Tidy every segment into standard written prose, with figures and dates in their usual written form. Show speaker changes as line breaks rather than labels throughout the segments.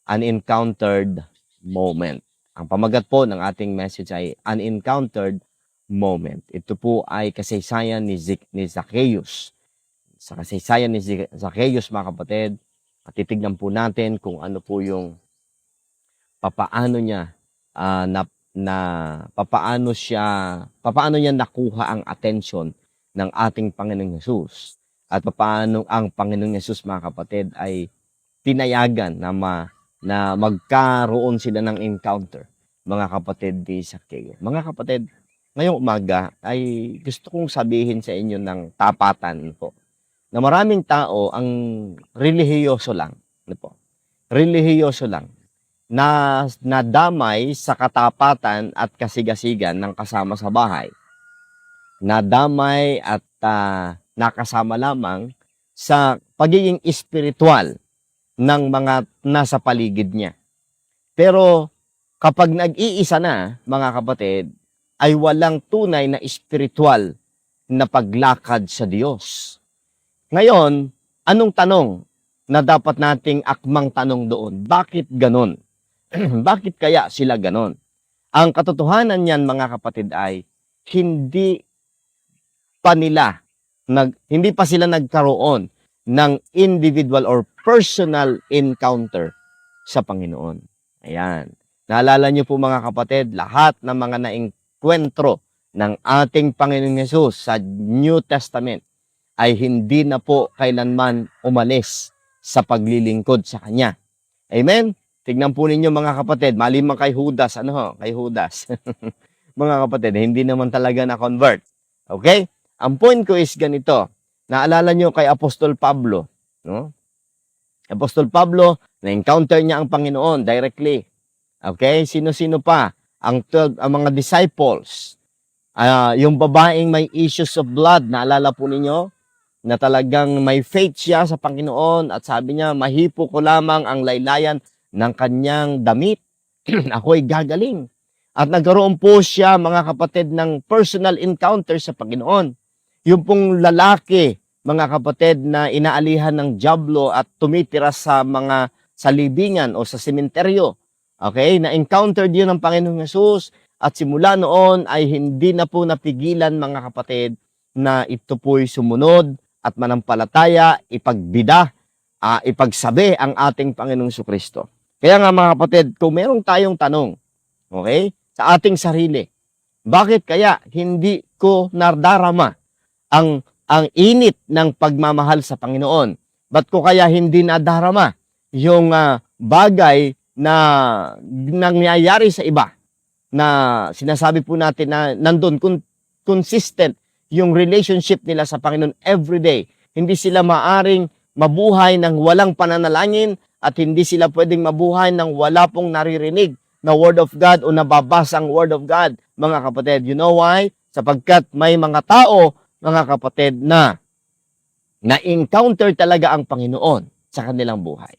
unencountered moment. Ang pamagat po ng ating message ay unencountered moment. Ito po ay kasaysayan ni Zacchaeus. Sa kasaysayan ni Zacchaeus, mga kapatid, at titignan po natin kung ano po yung papaano niya papaano niya nakuha ang atensyon ng ating Panginoong Hesus. At papaano ang Panginoong Hesus, mga kapatid, ay tinayagan na magkaroon sila ng encounter, mga kapatid ni Zacchaeus. Mga kapatid, ngayong umaga ay gusto kong sabihin sa inyo ng tapatan po na maraming tao ang relihiyoso lang, ano po? Relihiyoso lang na nadamay sa katapatan at kasigasigan ng kasama sa bahay. Nadamay at nakasama lamang sa pagiging espiritual ng mga nasa paligid niya. Pero kapag nag-iisa na, mga kapatid, ay walang tunay na espiritual na paglakad sa Diyos. Ngayon, anong tanong na dapat nating akmang tanong doon? Bakit ganon? Bakit kaya sila ganon? Ang katotohanan niyan, mga kapatid, ay hindi pa sila nagkaroon ng individual or personal encounter sa Panginoon. Ayan. Naalala niyo po, mga kapatid, lahat ng mga naengkwentro ng ating Panginoong Hesus sa New Testament ay hindi na po kailanman umalis sa paglilingkod sa Kanya. Amen? Tignan po ninyo, mga kapatid, malimang kay Judas, kay Judas. Mga kapatid, hindi naman talaga na-convert. Okay? Ang point ko is ganito. Naalala nyo kay Apostol Pablo, no? Apostol Pablo, na-encounter niya ang Panginoon directly. Okay? Sino-sino pa? Ang mga disciples. Yung babaeng may issues of blood, naalala po ninyo? Na talagang may faith siya sa Panginoon at sabi niya, mahipo ko lamang ang laylayan ng kanyang damit. Ako'y gagaling. At nagkaroon po siya, mga kapatid, ng personal encounter sa Panginoon. Yung pong lalaki, mga kapatid, na inaalihan ng dyablo at tumitira sa mga salibingan o sa sementeryo. Okay? Na-encounter din ng Panginoong Hesus at simula noon ay hindi na po napigilan, mga kapatid, na ito po'y sumunod at manampalataya, ipagbida, ipagsabi ang ating Panginoong Jesucristo. Kaya nga, mga kapatid, kung merong tayong tanong, okay, sa ating sarili, bakit kaya hindi ko nadarama ang init ng pagmamahal sa Panginoon? Ba't ko kaya hindi nadarama yung bagay na nangyayari sa iba na sinasabi po natin na nandun consistent yung relationship nila sa Panginoon everyday. Hindi sila maaring mabuhay ng walang pananalangin at hindi sila pwedeng mabuhay ng wala pong naririnig na Word of God o nababasa ang Word of God, mga kapatid. You know why? Sapagkat may mga tao, mga kapatid, na na-encounter talaga ang Panginoon sa kanilang buhay.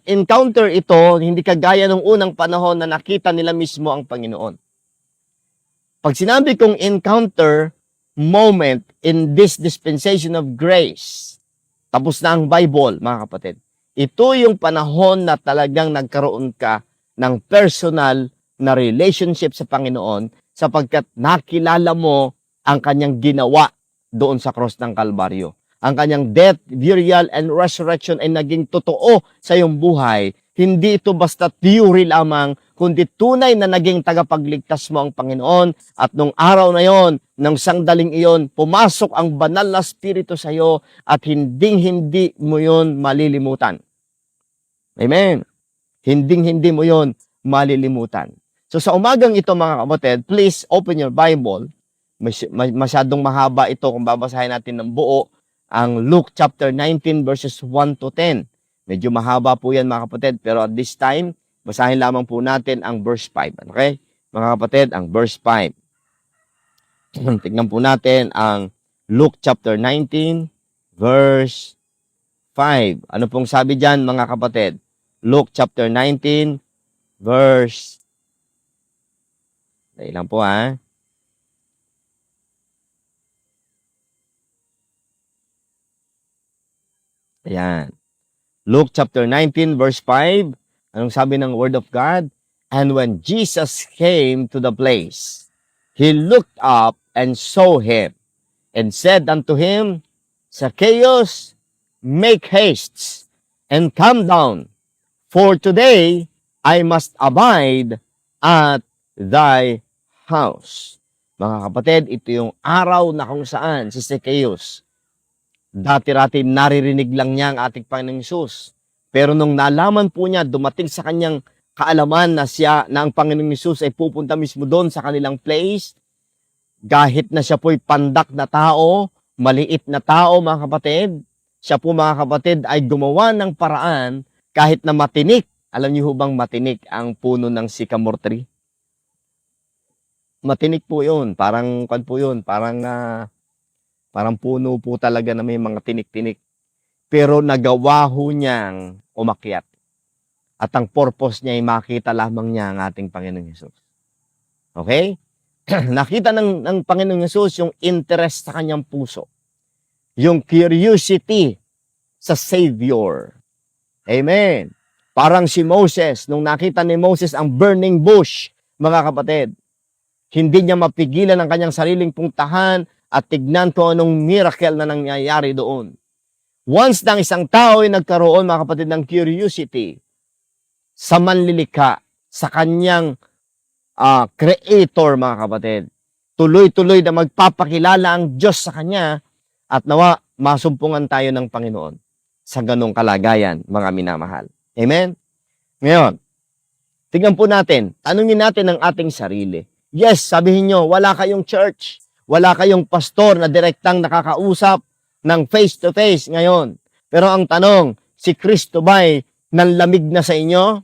Encounter ito, hindi kagaya nung unang panahon na nakita nila mismo ang Panginoon. Pag sinabi kong encounter moment in this dispensation of grace, tapos na ang Bible, mga kapatid. Ito yung panahon na talagang nagkaroon ka ng personal na relationship sa Panginoon sapagkat nakilala mo ang kanyang ginawa doon sa cross ng Kalbaryo. Ang kanyang death, burial, and resurrection ay naging totoo sa iyong buhay. Hindi ito basta theory lamang, kundi tunay na naging tagapagligtas mo ang Panginoon. At nung araw na yon, ng sangdaling iyon, pumasok ang banal na spirito sa iyo at hinding-hindi mo yon malilimutan. Amen. Hinding-hindi mo yon malilimutan. So sa umagang ito, mga kapatid, please open your Bible. Masyadong mahaba ito kung babasahin natin ng buo. Ang Luke chapter 19 verses 1 to 10. Medyo mahaba po yan, mga kapatid, pero at this time, basahin lamang po natin ang verse 5. Okay? Mga kapatid, ang verse 5. Tignan po natin ang Luke chapter 19 verse 5. Ano pong sabi dyan, mga kapatid? Luke chapter 19 verse... Dahil lang po, ha? Ayan. Luke chapter 19 verse 5, anong sabi ng Word of God? And when Jesus came to the place, he looked up and saw him, and said unto him, Zacchaeus, make haste, and come down, for today I must abide at thy house. Mga kapatid, ito yung araw na kung saan si Zacchaeus, dati-rati naririnig lang niya ang ating Panginoong Hesus. Pero nung nalaman po niya, dumating sa kanyang kaalaman na ang Panginoong Hesus ay pupunta mismo doon sa kanilang place, kahit na siya po'y pandak na tao, maliit na tao, mga kapatid, siya po, mga kapatid, ay gumawa ng paraan kahit na matinik. Alam niyo bang matinik ang puno ng sycamore tree? Matinik po yun. Parang puno po talaga na may mga tinik-tinik. Pero nagawa ho niyang umakyat. At ang purpose niya ay makita lamang niya ang ating Panginoong Hesus. Okay? Nakita ng Panginoong Hesus yung interest sa kanyang puso. Yung curiosity sa Savior. Amen. Parang si Moses, nung nakita ni Moses ang burning bush, mga kapatid, hindi niya mapigilan ang kanyang sariling puntahan at tignan kung anong miracle na nangyayari doon. Once nang isang tao ay nagkaroon, mga kapatid, ng curiosity sa manlilikha, sa kanyang creator, mga kapatid, tuloy-tuloy na magpapakilala ang Diyos sa kanya at nawa masumpungan tayo ng Panginoon sa ganong kalagayan, mga minamahal. Amen? Ngayon, tingnan po natin, tanungin natin ang ating sarili. Yes, sabihin nyo, wala kayong church, wala kayong pastor na direktang nakakausap ng face-to-face ngayon. Pero ang tanong, si Kristo ba'y nanlamig na sa inyo?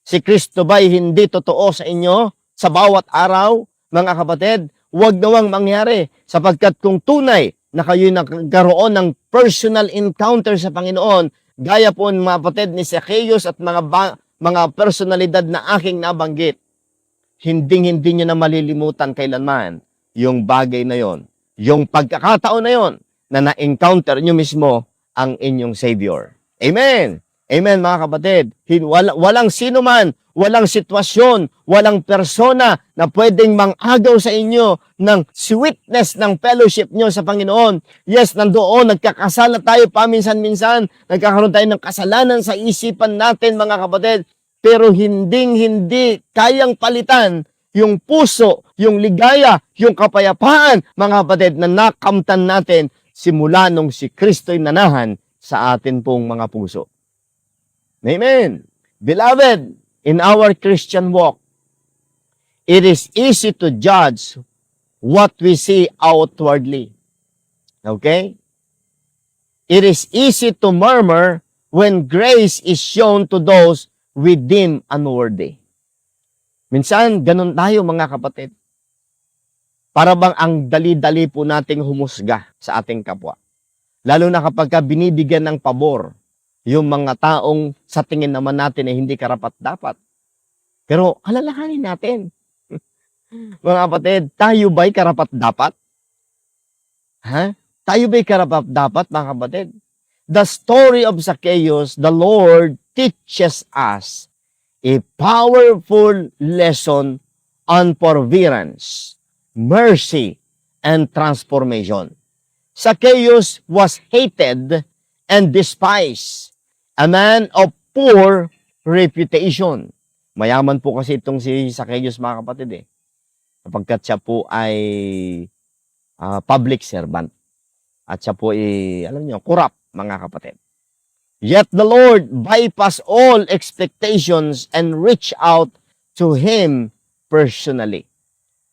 Si Kristo ba'y hindi totoo sa inyo sa bawat araw? Mga kapatid, huwag nawang mangyari sapagkat kung tunay na kayo'y nagkaroon ng personal encounter sa Panginoon, gaya po mga kapatid ni Zacchaeus at mga personalidad na aking nabanggit, hindi nyo na malilimutan kailanman yung bagay na yon, yung pagkakataon na yon na na-encounter nyo mismo ang inyong Savior. Amen! Amen, mga kapatid. Walang sino man, walang sitwasyon, walang persona na pwedeng mangagaw sa inyo ng sweetness ng fellowship nyo sa Panginoon. Yes, nandoon, nagkakasala tayo paminsan-minsan, nagkakaroon tayo ng kasalanan sa isipan natin, mga kapatid, pero hindi kayang palitan yung puso, yung ligaya, yung kapayapaan, mga kapatid, na nakamtan natin simula nung si Kristo'y nanahan sa atin pong mga puso. Amen. Beloved, in our Christian walk, it is easy to judge what we see outwardly. Okay? It is easy to murmur when grace is shown to those we deem unworthy. Minsan, ganun tayo, mga kapatid. Para bang ang dali-dali po nating humusga sa ating kapwa. Lalo na kapag binibigyan ng pabor yung mga taong sa tingin naman natin ay hindi karapat-dapat. Pero alalahanin natin, mga kapatid, tayo ba'y karapat-dapat? Ha? Tayo ba'y karapat-dapat, mga kapatid? The story of Zacchaeus, the Lord teaches us a powerful lesson on perseverance, mercy, and transformation. Zacchaeus was hated and despised, a man of poor reputation. Mayaman po kasi itong si Zacchaeus, mga kapatid, sapagkat siya po ay public servant. At siya po ay, alam niyo, corrupt, mga kapatid. Yet the Lord bypassed all expectations and reached out to him personally.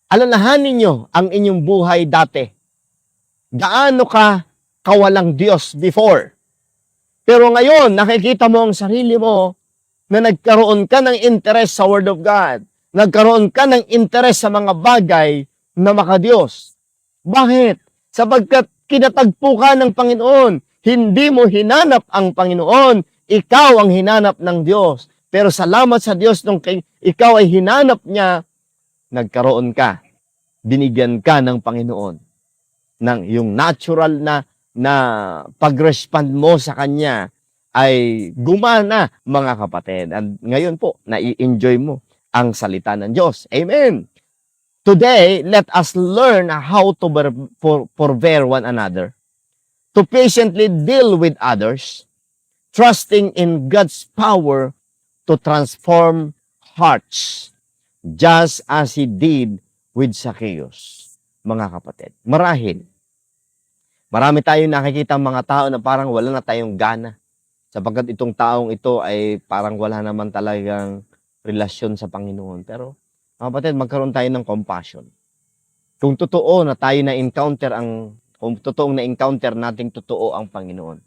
Alalahanin niyo ang inyong buhay dati. Gaano ka kawalang Diyos before? Pero ngayon, nakikita mo ang sarili mo na nagkaroon ka ng interest sa Word of God. Nagkaroon ka ng interest sa mga bagay na makadiyos. Bakit? Sapagkat kinatagpo ka ng Panginoon. Hindi mo hinanap ang Panginoon. Ikaw ang hinanap ng Diyos. Pero salamat sa Diyos nung ikaw ay hinanap niya, nagkaroon ka. Binigyan ka ng Panginoon ng yung natural na pag-respond mo sa Kanya ay gumana, mga kapatid. And ngayon po, nai-enjoy mo ang salita ng Diyos. Amen. Today, let us learn how to forbear one another, to patiently deal with others, trusting in God's power to transform hearts, just as He did with Zacchaeus. Mga kapatid, marahil, marami tayong nakikita mga tao na parang wala na tayong gana, sapagkat itong taong ito ay parang wala naman talagang relasyon sa Panginoon. Pero, mga kapatid, magkaroon tayo ng compassion. Kung totoo na tayo kung totoong na-encounter nating totoo ang Panginoon,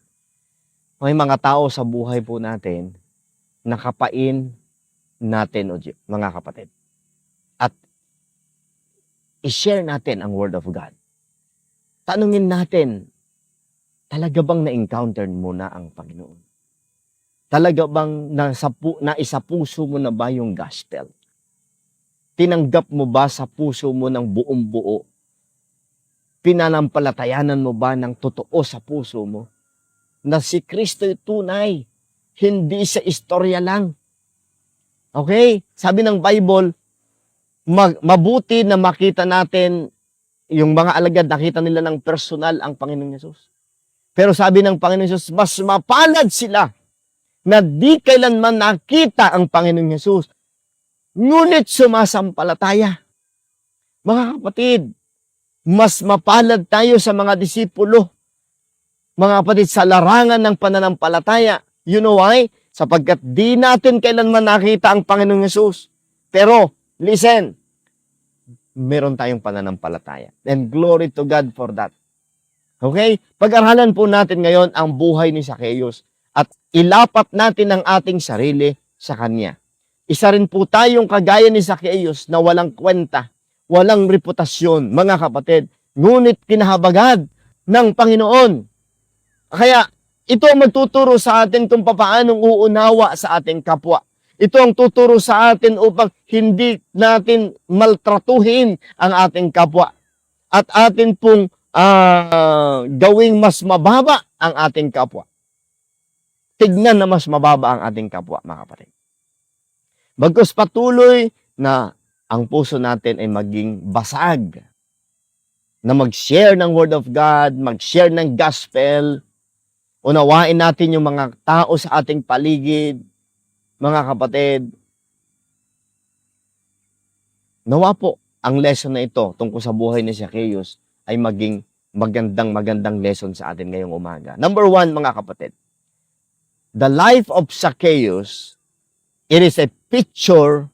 may mga tao sa buhay po natin na kapain natin, mga kapatid. At i-share natin ang Word of God. Tanungin natin, talaga bang na-encounter mo na ang Panginoon? Talaga bang naisapuso mo na ba yung gospel? Tinanggap mo ba sa puso mo ng buong buo? Pinanampalatayanan mo ba ng totoo sa puso mo na si Kristo tunay, hindi sa istorya lang? Okay? Sabi ng Bible, mabuti na makita natin, yung mga alagad, nakita nila ng personal ang Panginoong Yesus. Pero sabi ng Panginoong Yesus, mas mapalad sila na di kailanman nakita ang Panginoong Yesus, ngunit sumasampalataya. Mga kapatid, mas mapalad tayo sa mga disipulo, mga kapatid, sa larangan ng pananampalataya. You know why? Sapagkat di natin kailanman nakita ang Panginoong Yesus. Pero, listen, meron tayong pananampalataya. And glory to God for that. Okay? Pag-aralan po natin ngayon ang buhay ni Zacchaeus at ilapat natin ang ating sarili sa Kanya. Isa rin po tayong kagaya ni Zacchaeus na walang kwenta, walang reputasyon, mga kapatid, ngunit kinahabagad ng Panginoon. Kaya, ito ang magtuturo sa atin kung paanong uunawa sa ating kapwa. Ito ang tuturo sa atin upang hindi natin maltratuhin ang ating kapwa. At atin pong gawing mas mababa ang ating kapwa. Tignan na mas mababa ang ating kapwa, mga kapatid. Bagkus patuloy na ang puso natin ay maging basag, na mag-share ng Word of God, mag-share ng gospel, unawain natin yung mga tao sa ating paligid, mga kapatid. Nawa po, ang lesson na ito tungkol sa buhay ni Zacchaeus ay maging magandang lesson sa atin ngayong umaga. Number 1, mga kapatid, the life of Zacchaeus, it is a picture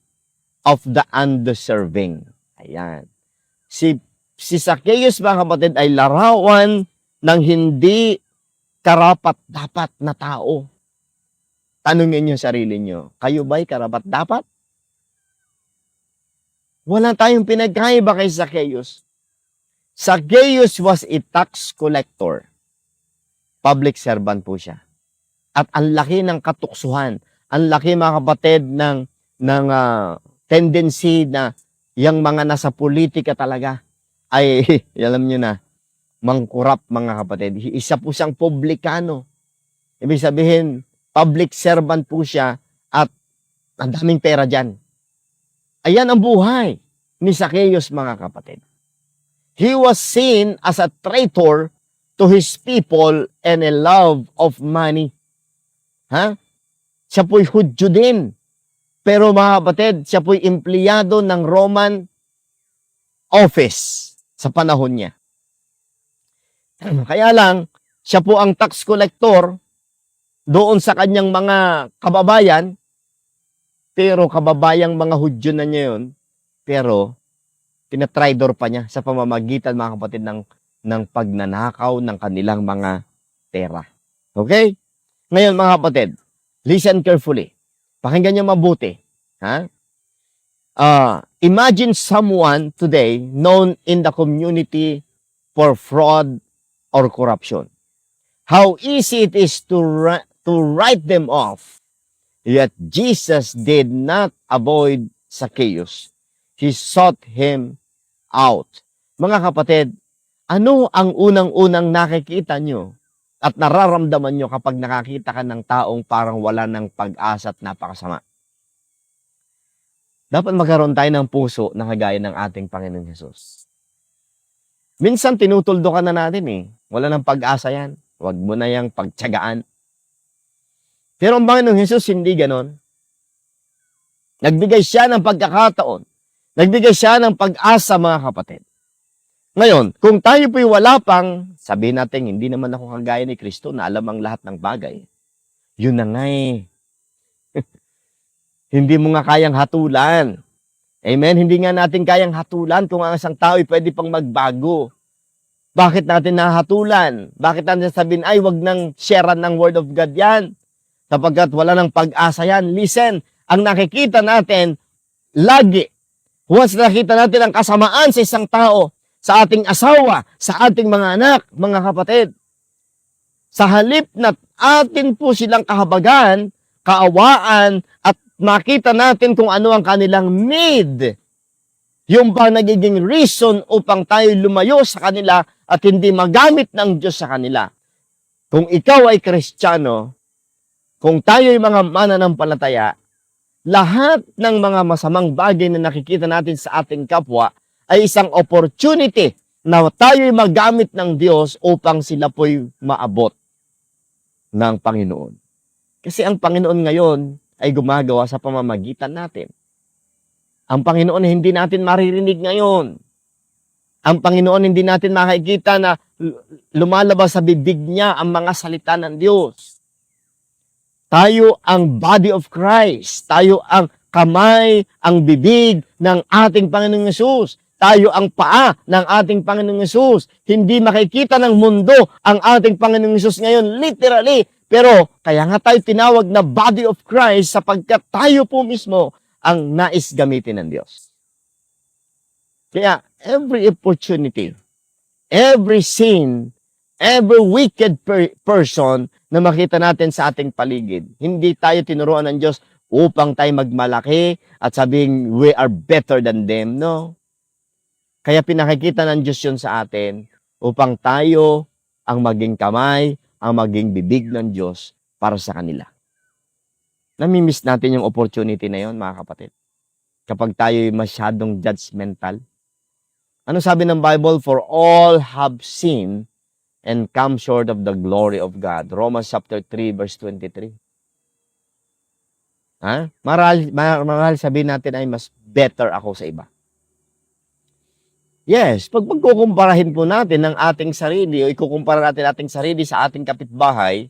of the undeserving. Ayan. Si Zacchaeus, mga kapatid, ay larawan ng hindi karapat-dapat na tao. Tanungin niyo sarili niyo, kayo ba'y karapat-dapat? Wala tayong pinagkaiba kay Zacchaeus. Zacchaeus was a tax collector. Public servant po siya. At ang laki ng katuksuhan, ang laki, mga kapatid, ng tendency na yung mga nasa politika talaga ay, alam nyo na, mangkurap, mga kapatid. Isa po siyang publikano. Ibig sabihin, public servant po siya at ang daming pera dyan. Ayan ang buhay ni Zacchaeus, mga kapatid. He was seen as a traitor to his people and a love of money. Siya po'y Hudyo din. Pero, mga kapatid, siya po'y empleyado ng Roman office sa panahon niya. Kaya lang, siya po ang tax collector doon sa kanyang mga kababayan, pero kababayang mga Hudyo na niya yun, pero tinatridor pa niya sa pamamagitan, mga kapatid, ng pagnanakaw ng kanilang mga pera. Okay? Ngayon, mga kapatid, listen carefully. Pakinggan niyo mabuti. Imagine someone today known in the community for fraud or corruption. How easy it is to write them off. Yet Jesus did not avoid Zacchaeus. He sought him out. Mga kapatid, ano ang unang-unang nakikita nyo at nararamdaman nyo kapag nakakita ka ng taong parang wala ng pag-asa at napakasama? Dapat magkaroon tayo ng puso na kagaya ng ating Panginoong Hesus. Minsan tinutuldo ka na natin eh. Wala ng pag-asa yan. Huwag mo na yung pagtiyagaan. Pero ang Panginoong Hesus hindi ganon. Nagbigay siya ng pagkakataon. Nagbigay siya ng pag-asa, mga kapatid. Ngayon, kung tayo po'y wala pang, sabihin natin, hindi naman ako kagaya ni Kristo na alam ang lahat ng bagay. Yun na nga eh. Hindi mo nga kayang hatulan. Amen? Hindi nga natin kayang hatulan kung ang isang tao ay pwede pang magbago. Bakit natin nahatulan? Bakit natin sabihin, ay, wag nang sharean ng Word of God yan? Sapagkat wala ng pag-asa yan. Listen, ang nakikita natin, lagi, once nakita natin ang kasamaan sa isang tao, sa ating asawa, sa ating mga anak, mga kapatid, sa halip na atin po silang kahabagan, kaawaan, at makita natin kung ano ang kanilang need, yung ba nagiging reason upang tayo lumayo sa kanila at hindi magamit ng Diyos sa kanila. Kung ikaw ay Kristiyano, kung tayo ay mga mananampalataya, lahat ng mga masamang bagay na nakikita natin sa ating kapwa ay isang opportunity na tayo ay magamit ng Diyos upang sila po'y maabot ng Panginoon. Kasi ang Panginoon ngayon ay gumagawa sa pamamagitan natin. Ang Panginoon hindi natin maririnig ngayon. Ang Panginoon hindi natin makikita na lumalabas sa bibig niya ang mga salita ng Diyos. Tayo ang body of Christ. Tayo ang kamay, ang bibig ng ating Panginoong Hesus. Tayo ang paa ng ating Panginoong Hesus. Hindi makikita ng mundo ang ating Panginoong Hesus ngayon, literally. Pero kaya nga tayo tinawag na body of Christ sapagkat tayo po mismo ang nais gamitin ng Diyos. Kaya every opportunity, every sin, every wicked person na makita natin sa ating paligid, hindi tayo tinuruan ng Diyos upang tayo magmalaki at sabing we are better than them. No. Kaya pinakikita ng Diyos yun sa atin upang tayo ang maging kamay, ang maging bibig ng Diyos para sa kanila. Namimiss natin yung opportunity na yun, mga kapatid. Kapag tayo masyadong judgmental. Ano sabi ng Bible? For all have sinned and come short of the glory of God. Romans chapter 3, verse 23. Ha? Marahil sabihin natin ay mas better ako sa iba. Yes, pag magkukumparahin po natin ng ating sarili o ikukumpara natin ating sarili sa ating kapitbahay,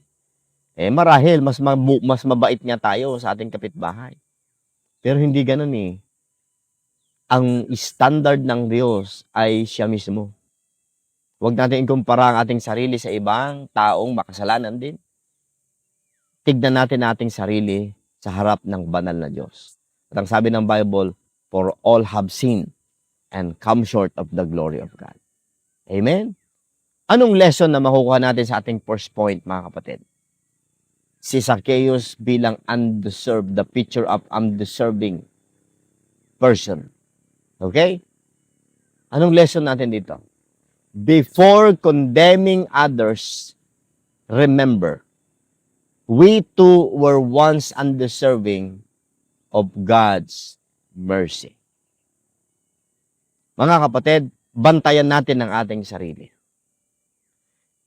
marahil mas mabait nga tayo sa ating kapitbahay. Pero hindi ganun eh. Ang standard ng Diyos ay siya mismo. Huwag natin ikumpara ang ating sarili sa ibang taong makasalanan din. Tignan natin ating sarili sa harap ng banal na Diyos. At ang sabi ng Bible, for all have sinned and come short of the glory of God. Amen? Anong lesson na makukuha natin sa ating first point, mga kapatid? Si Zacchaeus bilang undeserved, the picture of undeserving person. Okay? Anong lesson natin dito? Before condemning others, remember, we too were once undeserving of God's mercy. Mga kapatid, bantayan natin ang ating sarili.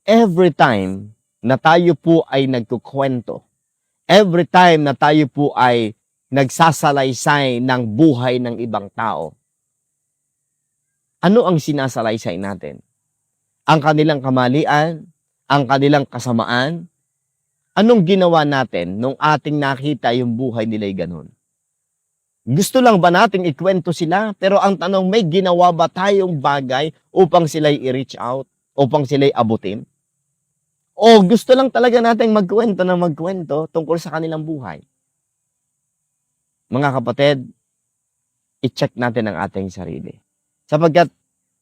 Every time na tayo po ay nagkukwento, every time na tayo po ay nagsasalaysay ng buhay ng ibang tao, ano ang sinasalaysay natin? Ang kanilang kamalian, ang kanilang kasamaan? Anong ginawa natin nung ating nakita yung buhay nila'y ganun? Gusto lang ba nating ikwento sila? Pero ang tanong, may ginawa ba tayong bagay upang sila'y i-reach out? Upang sila'y abutin? O gusto lang talaga nating magkwento tungkol sa kanilang buhay? Mga kapatid, i-check natin ang ating sarili. Sapagkat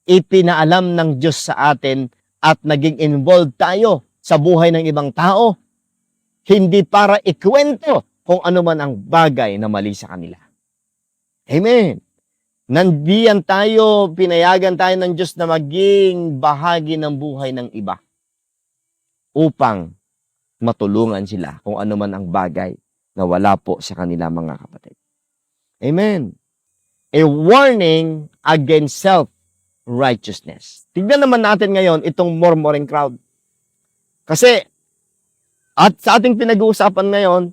ipinaalam ng Diyos sa atin at naging involved tayo sa buhay ng ibang tao, hindi para ikwento kung ano man ang bagay na mali sa kanila. Amen. Nandiyan tayo, pinayagan tayo ng Diyos na maging bahagi ng buhay ng iba. upang matulungan sila kung ano man ang bagay na wala po sa kanila, mga kapatid. Amen. A warning against self-righteousness. Tignan naman natin ngayon itong murmuring crowd. Kasi, at sa ating pinag-uusapan ngayon,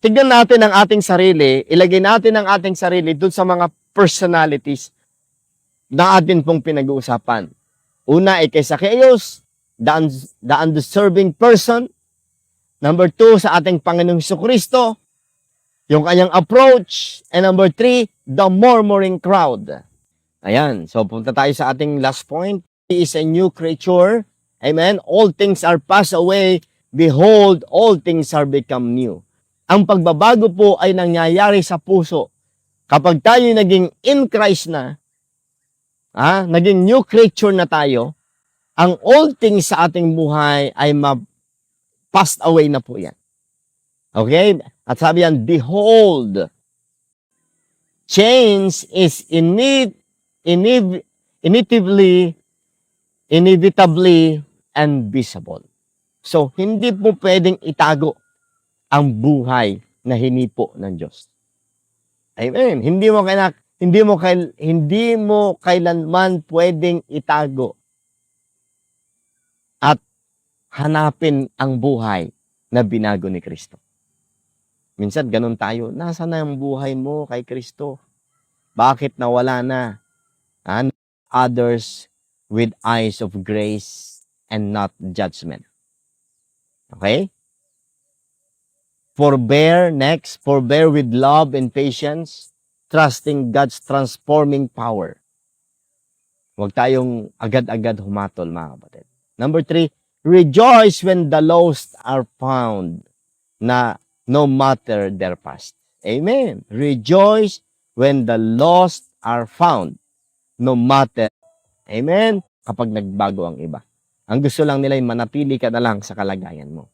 tignan natin ang ating sarili, ilagay natin ang ating sarili dun sa mga personalities na atin pong pinag-uusapan. Una ay kay Zacchaeus, the undeserving person. Number 2, sa ating Panginoong Jesucristo, yung kanyang approach. And number 3, the murmuring crowd. Ayan, so punta tayo sa ating last point. He is a new creature. Amen. All things are passed away. Behold, all things are become new. Ang pagbabago po ay nangyayari sa puso. Kapag tayo naging in Christ na, naging new creature na tayo, ang all things sa ating buhay ay passed away na po yan. Okay? At sabi yan, behold, change is inevitably and visible. So, hindi po pwedeng itago ang buhay na hinipo ng Diyos. Amen. Hindi mo kailanman pwedeng itago at hanapin ang buhay na binago ni Kristo. Minsan ganun tayo, nasa na ang buhay mo kay Kristo? Bakit nawala na? Others with eyes of grace and not judgment. Okay? Forbear with love and patience, trusting God's transforming power. Huwag tayong agad-agad humatol, mga kapatid. Number 3, rejoice when the lost are found, na no matter their past. Amen. Rejoice when the lost are found, no matter. Amen. Kapag nagbago ang iba. Ang gusto lang nila ay manatili ka na lang sa kalagayan mo.